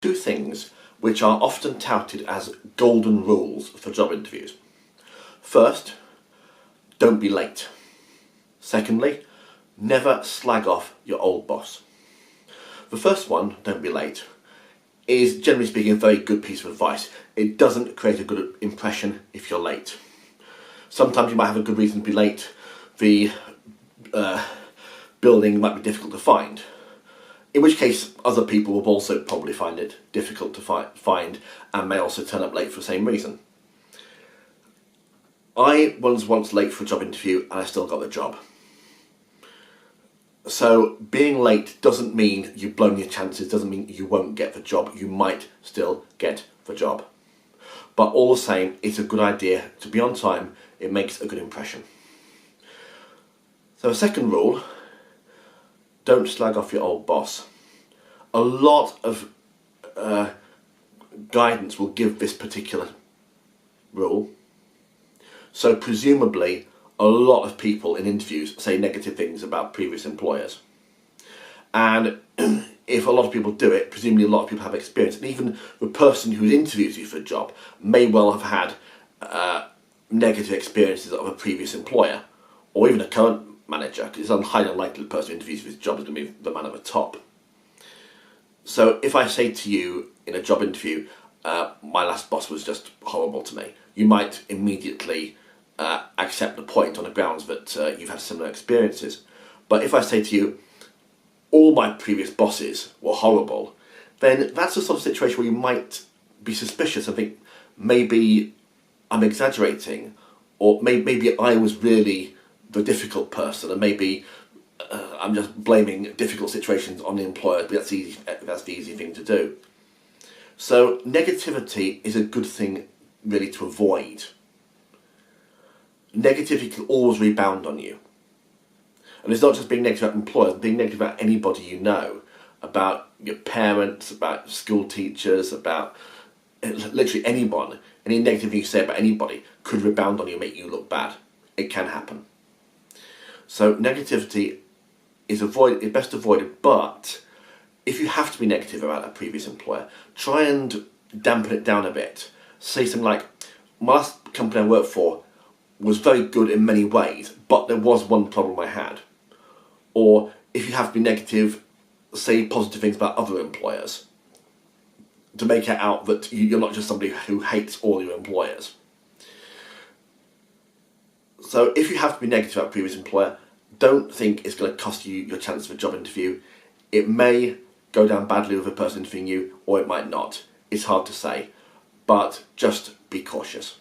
Two things which are often touted as golden rules for job interviews. First, don't be late. Secondly, never slag off your old boss. The first one, don't be late, is generally speaking a very good piece of advice. It doesn't create a good impression if you're late. Sometimes you might have a good reason to be late. The building might be difficult to find. In which case, other people will also probably find it difficult to find and may also turn up late for the same reason. I was once late for a job interview and I still got the job. So being late doesn't mean you've blown your chances, doesn't mean you won't get the job. You might still get the job. But all the same, it's a good idea to be on time. It makes a good impression. So the second rule, don't slag off your old boss. A lot of guidance will give this particular rule. So presumably, a lot of people in interviews say negative things about previous employers. And if a lot of people do it, presumably a lot of people have experience. And even the person who interviews you for a job may well have had negative experiences of a previous employer, or even a current manager, because it's highly unlikely the person who interviews for his job is going to be the man at the top. So if I say to you in a job interview, my last boss was just horrible to me, you might immediately accept the point on the grounds that you've had similar experiences. But if I say to you, all my previous bosses were horrible, then that's the sort of situation where you might be suspicious and think maybe I'm exaggerating, or maybe I was really the difficult person, and maybe I'm just blaming difficult situations on the employer, but that's the easy thing to do. So negativity is a good thing really to avoid. Negativity can always rebound on you. And it's not just being negative about employers, being negative about anybody you know, about your parents, about school teachers, about literally anyone. Any negative thing you say about anybody could rebound on you and make you look bad. It can happen. So negativity is best avoided, but if you have to be negative about a previous employer, try and dampen it down a bit. Say something like, my last company I worked for was very good in many ways, but there was one problem I had. Or if you have to be negative, say positive things about other employers, to make it out that you're not just somebody who hates all your employers. So if you have to be negative about a previous employer, don't think it's going to cost you your chance of a job interview. It may go down badly with the person interviewing you, or it might not. It's hard to say, but just be cautious.